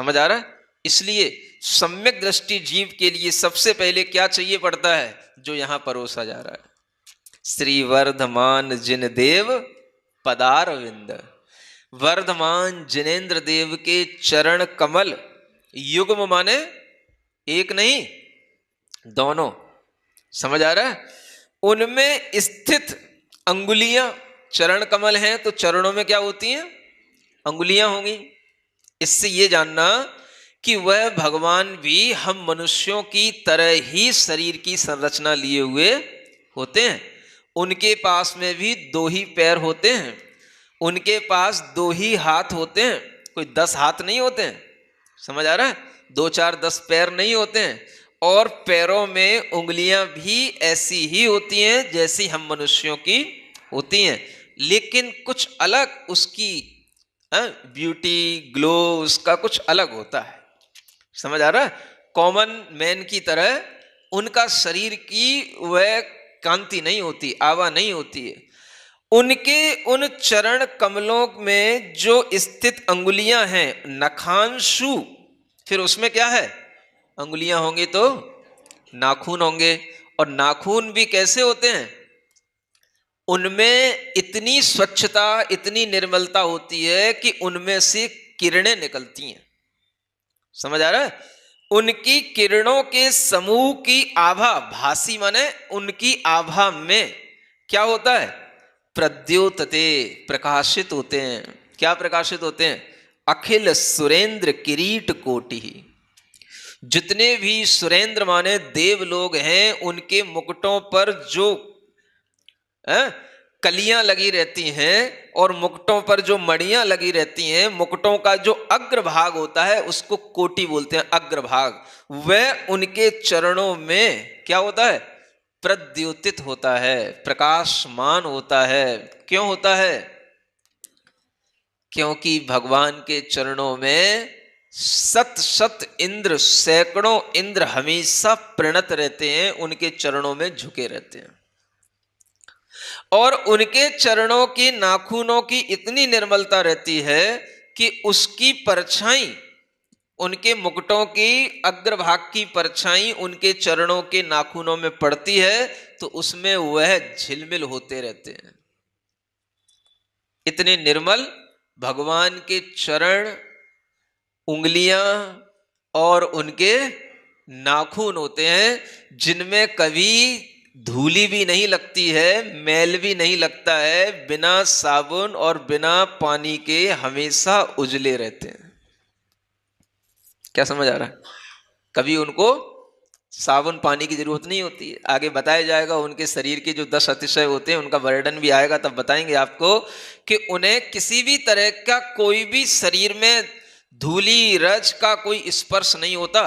समझ आ रहा है? इसलिए सम्यक दृष्टि जीव के लिए सबसे पहले क्या चाहिए पड़ता है, जो यहां परोसा जा रहा है, श्री वर्धमान जिन देव पदारविंद। वर्धमान जिनेन्द्र देव के चरण कमल, युग्म माने एक नहीं दोनों, समझ आ रहा है? उनमें स्थित अंगुलियां, चरण कमल हैं तो चरणों में क्या होती हैं, अंगुलियां होंगी। इससे ये जानना कि वह भगवान भी हम मनुष्यों की तरह ही शरीर की संरचना लिए हुए होते हैं। उनके पास में भी 2 ही पैर होते हैं, उनके पास 2 ही हाथ होते हैं, कोई 10 हाथ नहीं होते हैं, समझ आ रहा है? 2 4 10 पैर नहीं होते हैं। और पैरों में उंगलियां भी ऐसी ही होती हैं जैसी हम मनुष्यों की होती हैं, लेकिन कुछ अलग उसकी ब्यूटी ग्लो उसका कुछ अलग होता है, समझ आ रहा है? कॉमन मैन की तरह उनका शरीर की वह कांति नहीं होती, आवा नहीं होती है। उनके उन चरण कमलों में जो स्थित अंगुलियां हैं, नखांशु, फिर उसमें क्या है, अंगुलियां होंगी तो नाखून होंगे, और नाखून भी कैसे होते हैं, उनमें इतनी स्वच्छता इतनी निर्मलता होती है कि उनमें से किरणें निकलती हैं, समझ आ रहा है? उनकी किरणों के समूह की आभा, भासी माने उनकी आभा में क्या होता है, प्रद्योतते, प्रकाशित होते हैं। क्या प्रकाशित होते हैं, अखिल सुरेंद्र किरीट कोटि। जितने भी सुरेंद्र माने देव लोग हैं, उनके मुकुटों पर जो कलियां लगी रहती हैं और मुकुटों पर जो मड़ियां लगी रहती हैं, मुकुटों का जो अग्रभाग होता है उसको कोटि बोलते हैं, अग्रभाग। वह उनके चरणों में क्या होता है, प्रद्योतित होता है, प्रकाशमान होता है। क्यों होता है, क्योंकि भगवान के चरणों में शत शत इंद्र, सैकड़ों इंद्र हमेशा प्रणत रहते हैं, उनके चरणों में झुके रहते हैं। और उनके चरणों की नाखूनों की इतनी निर्मलता रहती है कि उसकी परछाई, उनके मुकुटों की अग्रभाग की परछाई उनके चरणों के नाखूनों में पड़ती है तो उसमें वह झिलमिल होते रहते हैं। इतने निर्मल भगवान के चरण, उंगलियां और उनके नाखून होते हैं, जिनमें कभी धूली भी नहीं लगती है, मैल भी नहीं लगता है, बिना साबुन और बिना पानी के हमेशा उजले रहते हैं। क्या समझ आ रहा है? कभी उनको साबुन पानी की जरूरत नहीं होती है। आगे बताया जाएगा उनके शरीर के जो 10 अतिशय होते हैं, उनका वर्णन भी आएगा, तब बताएंगे आपको कि उन्हें किसी भी तरह का कोई भी शरीर में धूली रज का कोई स्पर्श नहीं होता,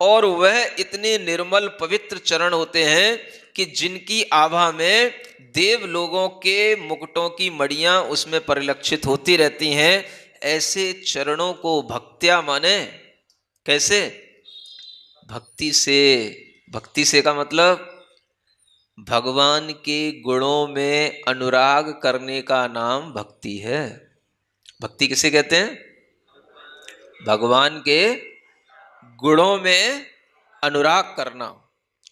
और वह इतने निर्मल पवित्र चरण होते हैं कि जिनकी आभा में देव लोगों के मुकुटों की मड़ियां उसमें परिलक्षित होती रहती हैं। ऐसे चरणों को भक्त्या माने कैसे, भक्ति से। भक्ति से का मतलब भगवान के गुणों में अनुराग करने का नाम भक्ति है। भक्ति किसे कहते हैं, भगवान के गुणों में अनुराग करना,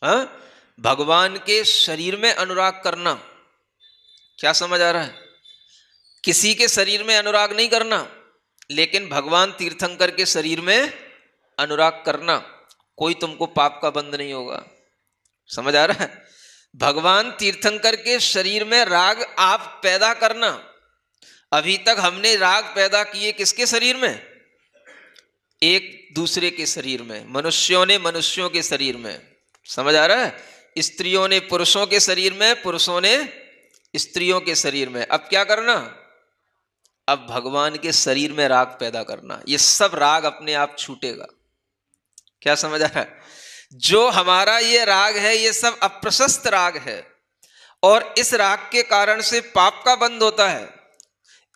हाँ, भगवान के शरीर में अनुराग करना। क्या समझ आ रहा है? किसी के शरीर में अनुराग नहीं करना, लेकिन भगवान तीर्थंकर के शरीर में अनुराग करना। कोई तुमको पाप का बंध नहीं होगा, समझ आ रहा है? भगवान तीर्थंकर के शरीर में राग आप पैदा करना। अभी तक हमने राग पैदा किए किसके शरीर में, एक दूसरे के शरीर में, मनुष्यों ने मनुष्यों के शरीर में, समझ आ रहा है? स्त्रियों ने पुरुषों के शरीर में, पुरुषों ने स्त्रियों के शरीर में। अब क्या करना, अब भगवान के शरीर में राग पैदा करना। ये सब राग अपने आप छूटेगा। क्या समझ आ रहा है? जो हमारा ये राग है, ये सब अप्रशस्त राग है, और इस राग के कारण से पाप का बंध होता है,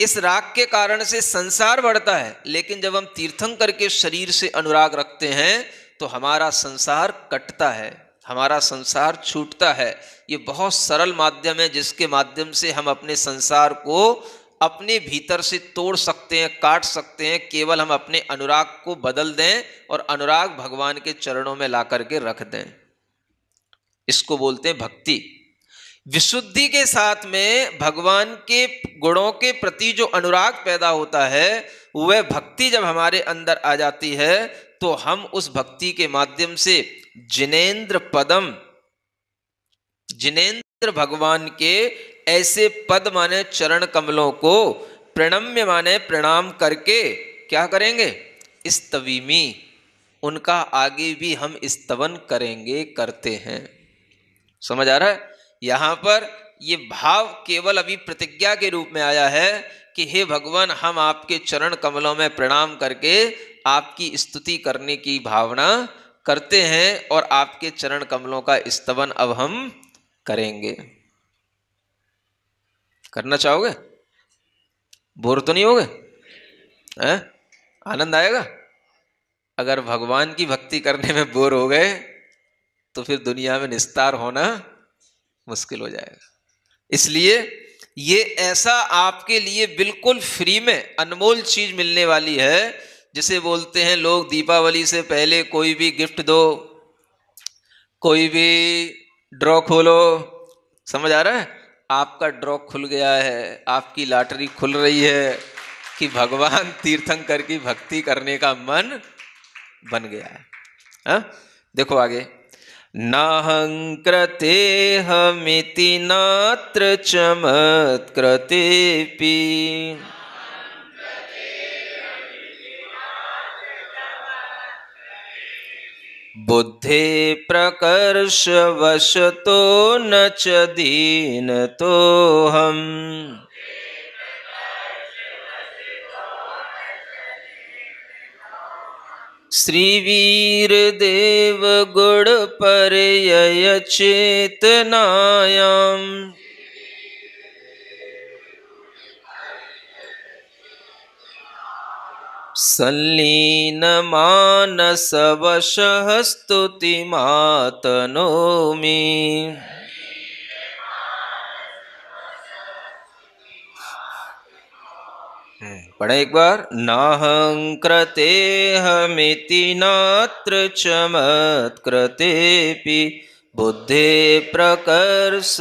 इस राग के कारण से संसार बढ़ता है। लेकिन जब हम तीर्थंकर के शरीर से अनुराग रखते हैं तो हमारा संसार कटता है, हमारा संसार छूटता है। ये बहुत सरल माध्यम है जिसके माध्यम से हम अपने संसार को अपने भीतर से तोड़ सकते हैं, काट सकते हैं, केवल हम अपने अनुराग को बदल दें और अनुराग भगवान के चरणों में ला करके रख दें। इसको बोलते हैं भक्ति। विशुद्धि के साथ में भगवान के गुणों के प्रति जो अनुराग पैदा होता है, वह भक्ति जब हमारे अंदर आ जाती है तो हम उस भक्ति के माध्यम से जिनेंद्र पदम, जिनेंद्र भगवान के ऐसे पद माने चरण कमलों को प्रणम्य माने प्रणाम करके क्या करेंगे, स्तवीमी, उनका आगे भी हम स्तवन करेंगे, करते हैं। समझ आ रहा है? यहां पर ये भाव केवल अभी प्रतिज्ञा के रूप में आया है कि हे भगवान, हम आपके चरण कमलों में प्रणाम करके आपकी स्तुति करने की भावना करते हैं और आपके चरण कमलों का स्तवन अब हम करेंगे। करना चाहोगे? बोर तो नहीं होगे? आनंद आएगा? अगर भगवान की भक्ति करने में बोर हो गए तो फिर दुनिया में निस्तार होना मुश्किल हो जाएगा। इसलिए ये ऐसा आपके लिए बिल्कुल फ्री में अनमोल चीज मिलने वाली है, जिसे बोलते हैं लोग दीपावली से पहले कोई भी गिफ्ट दो, कोई भी ड्रॉ खोलो। समझ आ रहा है? आपका ड्रॉ खुल गया है, आपकी लॉटरी खुल रही है कि भगवान तीर्थंकर की भक्ति करने का मन बन गया है। हा? देखो आगे, नाहं कृतेऽहमिति नात्र चमत्कृतेऽपि बुद्धे प्रकर्षवशतो न च दीनतोऽहम्। श्रीवीरदेव गुण पर्यय चेतनायाम संलीन मानसवशः स्तुतिमातनोमि। पढ़े एक बार, नाहं कृतेऽहमिति नात्र चमत्कृतेऽपि बुद्धे प्रकर्षवशतो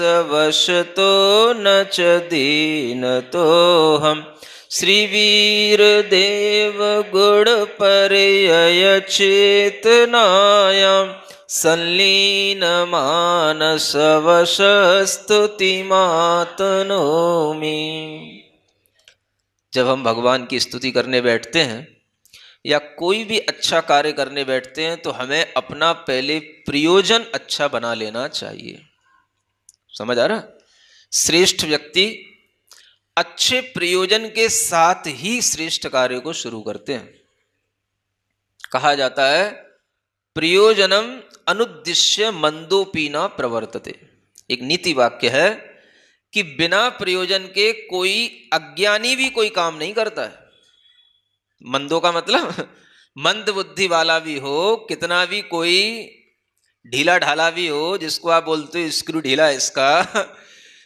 न च दीनतोऽहम्। श्रीवीरदेव गुण पर्यय चेतनायां संलीन मानसवशः स्तुतिमातनोमि। जब हम भगवान की स्तुति करने बैठते हैं या कोई भी अच्छा कार्य करने बैठते हैं तो हमें अपना पहले प्रयोजन अच्छा बना लेना चाहिए। समझ आ रहा? श्रेष्ठ व्यक्ति अच्छे प्रयोजन के साथ ही श्रेष्ठ कार्य को शुरू करते हैं। कहा जाता है प्रयोजनम अनुद्दिश्य मंदोपी न प्रवर्तते। एक नीति वाक्य है कि बिना प्रयोजन के कोई अज्ञानी भी कोई काम नहीं करता है। मंदों का मतलब मंद बुद्धि वाला भी हो, कितना भी कोई ढीला ढाला भी हो, जिसको आप बोलते हो स्क्रू ढीला इसका,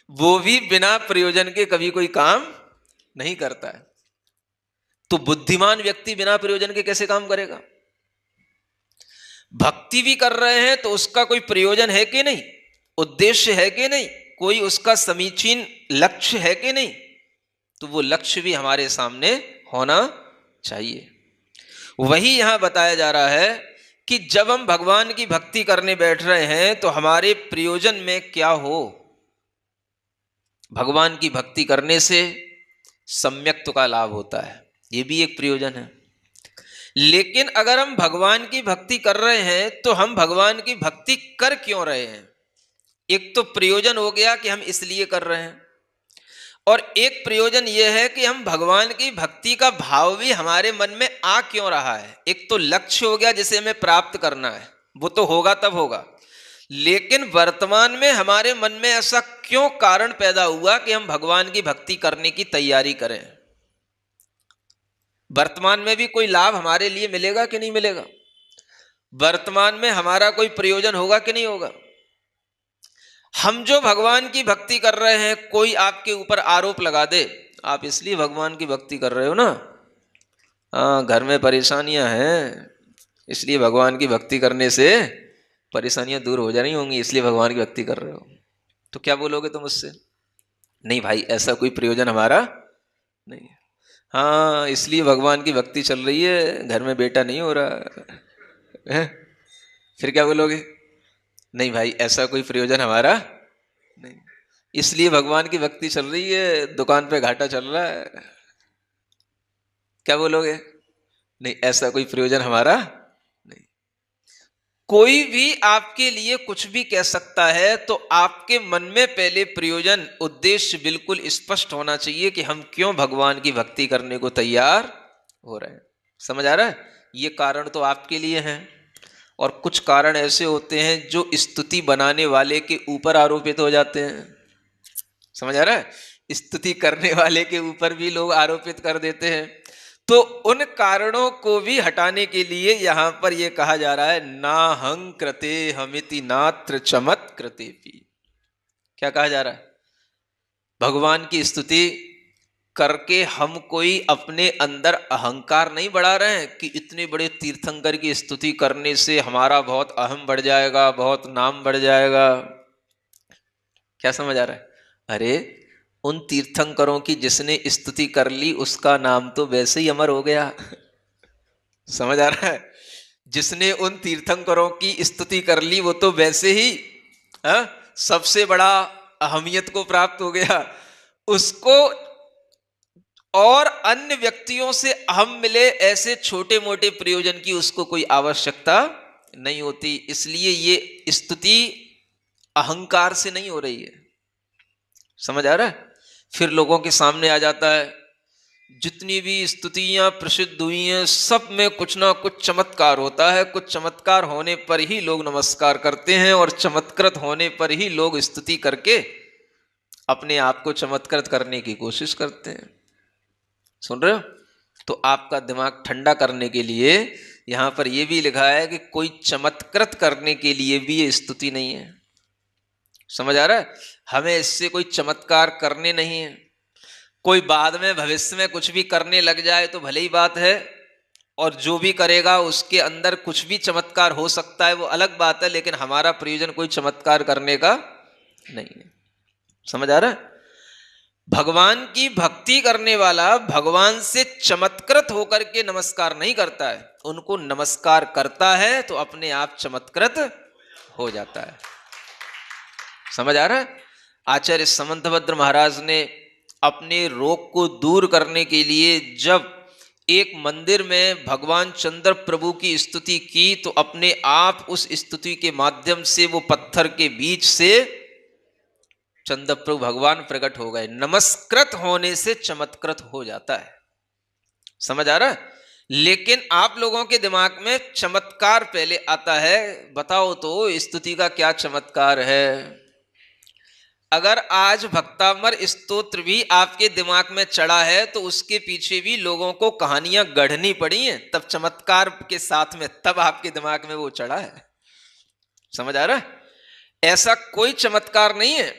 वो भी बिना प्रयोजन के कभी कोई काम नहीं करता है। तो बुद्धिमान व्यक्ति बिना प्रयोजन के कैसे काम करेगा? भक्ति भी कर रहे हैं तो उसका कोई प्रयोजन है कि नहीं, उद्देश्य है कि नहीं, कोई उसका समीचीन लक्ष्य है कि नहीं, तो वो लक्ष्य भी हमारे सामने होना चाहिए। वही यहां बताया जा रहा है कि जब हम भगवान की भक्ति करने बैठ रहे हैं तो हमारे प्रयोजन में क्या हो। भगवान की भक्ति करने से सम्यक्त्व का लाभ होता है, ये भी एक प्रयोजन है। लेकिन अगर हम भगवान की भक्ति कर रहे हैं तो हम भगवान की भक्ति कर क्यों रहे हैं? एक तो प्रयोजन हो गया कि हम इसलिए कर रहे हैं, और एक प्रयोजन यह है कि हम भगवान की भक्ति का भाव भी हमारे मन में आ क्यों रहा है। एक तो लक्ष्य हो गया जिसे हमें प्राप्त करना है, वो तो होगा तब होगा, लेकिन वर्तमान में हमारे मन में ऐसा क्यों कारण पैदा हुआ कि हम भगवान की भक्ति करने की तैयारी करें। वर्तमान में भी कोई लाभ हमारे लिए मिलेगा कि नहीं मिलेगा? वर्तमान में हमारा कोई प्रयोजन होगा कि नहीं होगा? हम जो भगवान की भक्ति कर रहे हैं, कोई आपके ऊपर आरोप लगा दे आप इसलिए भगवान की भक्ति कर रहे हो ना। हाँ, घर में परेशानियां हैं, इसलिए भगवान की भक्ति करने से परेशानियां दूर हो जा रही होंगी, इसलिए भगवान की भक्ति कर रहे हो। तो क्या बोलोगे तुम उससे? नहीं भाई, ऐसा कोई प्रयोजन हमारा नहीं है। हाँ, इसलिए भगवान की भक्ति चल रही है, घर में बेटा नहीं हो रहा है। फिर क्या बोलोगे? नहीं भाई, ऐसा कोई प्रयोजन हमारा नहीं, इसलिए भगवान की भक्ति चल रही है, दुकान पे घाटा चल रहा है। क्या बोलोगे? नहीं, ऐसा कोई प्रयोजन हमारा नहीं। कोई भी आपके लिए कुछ भी कह सकता है, तो आपके मन में पहले प्रयोजन, उद्देश्य बिल्कुल स्पष्ट होना चाहिए कि हम क्यों भगवान की भक्ति करने को तैयार हो रहे हैं। समझ आ रहा है? ये कारण तो आपके लिए हैं, और कुछ कारण ऐसे होते हैं जो स्तुति बनाने वाले के ऊपर आरोपित हो जाते हैं। समझ आ रहा है? स्तुति करने वाले के ऊपर भी लोग आरोपित कर देते हैं। तो उन कारणों को भी हटाने के लिए यहां पर यह कहा जा रहा है, ना हं कृते हमिति नात्र चमत कृतेपि। क्या कहा जा रहा है? भगवान की स्तुति करके हम कोई अपने अंदर अहंकार नहीं बढ़ा रहे हैं कि इतने बड़े तीर्थंकर की स्तुति करने से हमारा बहुत अहम बढ़ जाएगा, बहुत नाम बढ़ जाएगा। क्या समझ आ रहा है? अरे, उन तीर्थंकरों की जिसने स्तुति कर ली उसका नाम तो वैसे ही अमर हो गया। समझ आ रहा है? जिसने उन तीर्थंकरों की स्तुति कर ली वो तो वैसे ही सबसे बड़ा अहमियत को प्राप्त हो गया। उसको और अन्य व्यक्तियों से अहम मिले, ऐसे छोटे मोटे प्रयोजन की उसको कोई आवश्यकता नहीं होती। इसलिए ये स्तुति अहंकार से नहीं हो रही है। समझ आ रहा है? फिर लोगों के सामने आ जाता है, जितनी भी स्तुतियां प्रसिद्ध हुई हैं सब में कुछ ना कुछ चमत्कार होता है, कुछ चमत्कार होने पर ही लोग नमस्कार करते हैं, और चमत्कृत होने पर ही लोग स्तुति करके अपने आप को चमत्कृत करने की कोशिश करते हैं। सुन रहे हो? तो आपका दिमाग ठंडा करने के लिए यहां पर यह भी लिखा है कि कोई चमत्कृत करने के लिए भी ये स्तुति नहीं है। समझ आ रहा है? हमें इससे कोई चमत्कार करने नहीं है। कोई बाद में भविष्य में कुछ भी करने लग जाए तो भले ही बात है, और जो भी करेगा उसके अंदर कुछ भी चमत्कार हो सकता है, वो अलग बात है, लेकिन हमारा प्रयोजन कोई चमत्कार करने का नहीं है। समझ आ रहा है? भगवान की भक्ति करने वाला भगवान से चमत्कृत होकर के नमस्कार नहीं करता है, उनको नमस्कार करता है तो अपने आप चमत्कृत हो जाता है। समझ आ रहा है? आचार्य समंतभद्र महाराज ने अपने रोग को दूर करने के लिए जब एक मंदिर में भगवान चंद्र प्रभु की स्तुति की, तो अपने आप उस स्तुति के माध्यम से वो पत्थर के बीच से चंद्र प्रभु भगवान प्रकट हो गए। नमस्कृत होने से चमत्कृत हो जाता है। समझ आ रहा है? लेकिन आप लोगों के दिमाग में चमत्कार पहले आता है। बताओ तो स्तुति का क्या चमत्कार है? अगर आज भक्तामर स्तोत्र भी आपके दिमाग में चढ़ा है तो उसके पीछे भी लोगों को कहानियां गढ़नी पड़ी हैं, तब चमत्कार के साथ में, तब आपके दिमाग में वो चढ़ा है। समझ आ रहा है? ऐसा कोई चमत्कार नहीं है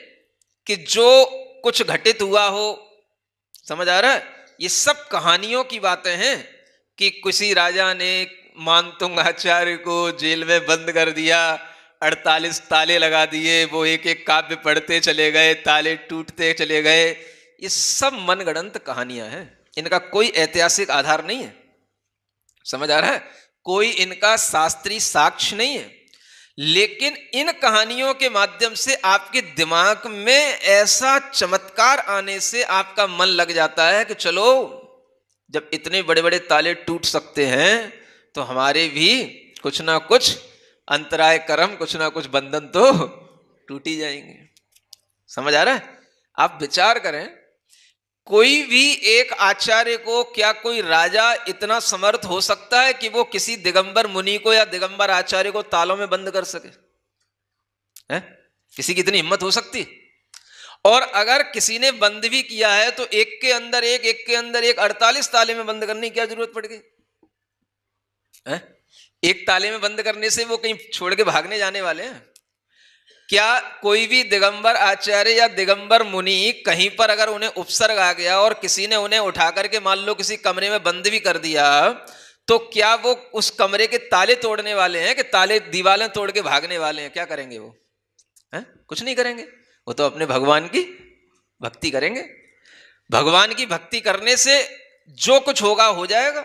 कि जो कुछ घटित हुआ हो। समझ आ रहा है? ये सब कहानियों की बातें हैं कि किसी राजा ने मानतुंग आचार्य को जेल में बंद कर दिया, 48 ताले लगा दिए, वो एक एक काव्य पढ़ते चले गए, ताले टूटते चले गए। ये सब मनगढ़ंत कहानियां हैं, इनका कोई ऐतिहासिक आधार नहीं है। समझ आ रहा है? कोई इनका शास्त्रीय साक्ष्य नहीं है। लेकिन इन कहानियों के माध्यम से आपके दिमाग में ऐसा चमत्कार आने से आपका मन लग जाता है कि चलो, जब इतने बड़े बड़े ताले टूट सकते हैं तो हमारे भी कुछ ना कुछ अंतराय कर्म, कुछ ना कुछ बंधन तो टूट ही जाएंगे। समझ आ रहा है? आप विचार करें, कोई भी एक आचार्य को, क्या कोई राजा इतना समर्थ हो सकता है कि वो किसी दिगंबर मुनि को या दिगंबर आचार्य को तालों में बंद कर सके? है? किसी की इतनी हिम्मत हो सकती? और अगर किसी ने बंद भी किया है तो एक के अंदर एक, एक के अंदर एक, 48 ताले में बंद करने की क्या जरूरत पड़ गई? है? एक ताले में बंद करने से वो कहीं छोड़ के भागने जाने वाले हैं? क्या कोई भी दिगंबर आचार्य या दिगंबर मुनि कहीं पर अगर उन्हें उपसर्ग आ गया और किसी ने उन्हें उठा करके मान लो किसी कमरे में बंद भी कर दिया, तो क्या वो उस कमरे के ताले तोड़ने वाले हैं कि ताले दीवारें तोड़ के भागने वाले हैं? क्या करेंगे वो? हैं? कुछ नहीं करेंगे। वो तो अपने भगवान की भक्ति करेंगे। भगवान की भक्ति करने से जो कुछ होगा हो जाएगा।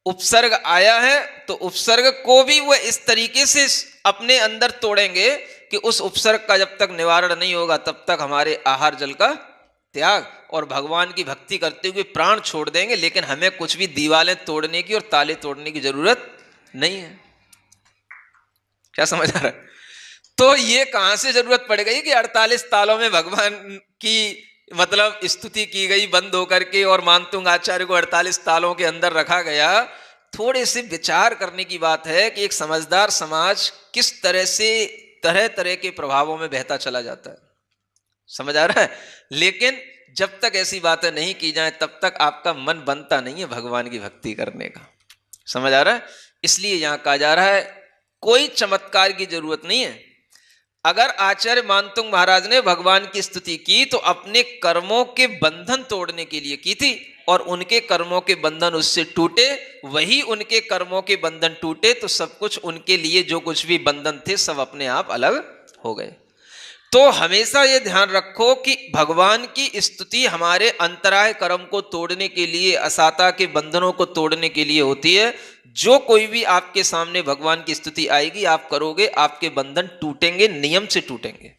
उपसर्ग आया है तो उपसर्ग को भी वो इस तरीके से अपने अंदर तोड़ेंगे कि उस उपसर्ग का जब तक निवारण नहीं होगा तब तक हमारे आहार जल का त्याग और भगवान की भक्ति करते हुए प्राण छोड़ देंगे। लेकिन हमें कुछ भी दीवारें तोड़ने की और ताले तोड़ने की जरूरत नहीं है। क्या समझ आ रहा है? तो ये कहां से जरूरत पड़ गई कि 48 तालों में भगवान की मतलब स्तुति की गई बंद होकर के और मानतुंग आचार्य को 48 तालों के अंदर रखा गया। थोड़े से विचार करने की बात है कि एक समझदार समाज किस तरह से तरह तरह के प्रभावों में बहता चला जाता है। समझ आ रहा है? लेकिन जब तक ऐसी बातें नहीं की जाए तब तक आपका मन बनता नहीं है भगवान की भक्ति करने का। समझ आ रहा है? इसलिए यहां कहा जा रहा है कोई चमत्कार की जरूरत नहीं है। अगर आचार्य मानतुंग महाराज ने भगवान की स्तुति की तो अपने कर्मों के बंधन तोड़ने के लिए की थी और उनके कर्मों के बंधन उससे टूटे, वही उनके कर्मों के बंधन टूटे तो सब कुछ उनके लिए जो कुछ भी बंधन थे सब अपने आप अलग हो गए। तो हमेशा ये ध्यान रखो कि भगवान की स्तुति हमारे अंतराय कर्म को तोड़ने के लिए, असाता के बंधनों को तोड़ने के लिए होती है। जो कोई भी आपके सामने भगवान की स्तुति आएगी आप करोगे, आपके बंधन टूटेंगे, नियम से टूटेंगे।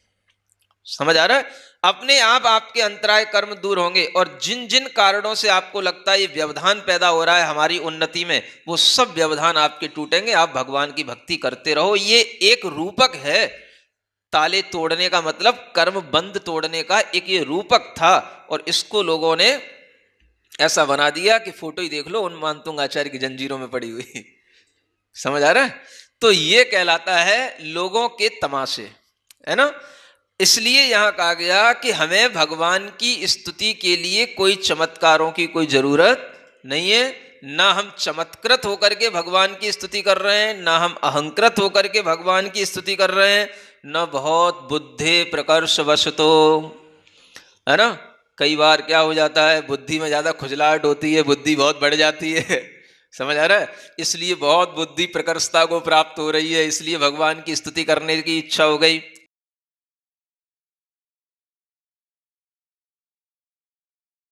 समझ आ रहा है? अपने आप आपके अंतराय कर्म दूर होंगे और जिन जिन कारणों से आपको लगता है ये व्यवधान पैदा हो रहा है हमारी उन्नति में, वो सब व्यवधान आपके टूटेंगे। आप भगवान की भक्ति करते रहो। ये एक रूपक है। ताले तोड़ने का मतलब कर्म बंद तोड़ने का एक ये रूपक था और इसको लोगों ने ऐसा बना दिया कि फोटो ही देख लो उन मानतुंग आचार्य की जंजीरों में पड़ी हुई। समझ आ रहा है? तो ये कहलाता है लोगों के तमाशे, है ना। इसलिए यहां कहा गया कि हमें भगवान की स्तुति के लिए कोई चमत्कारों की कोई जरूरत नहीं है। ना हम चमत्कृत होकर के भगवान की स्तुति कर रहे हैं, ना हम अहंकृत होकर के भगवान की स्तुति कर रहे हैं, न बहुत बुद्धि प्रकर्ष वशतो, है ना। कई बार क्या हो जाता है, बुद्धि में ज्यादा खुजलाहट होती है, बुद्धि बहुत बढ़ जाती है। समझ आ रहा है? इसलिए बहुत बुद्धि प्रकर्षता को प्राप्त हो रही है, इसलिए भगवान की स्तुति करने की इच्छा हो गई।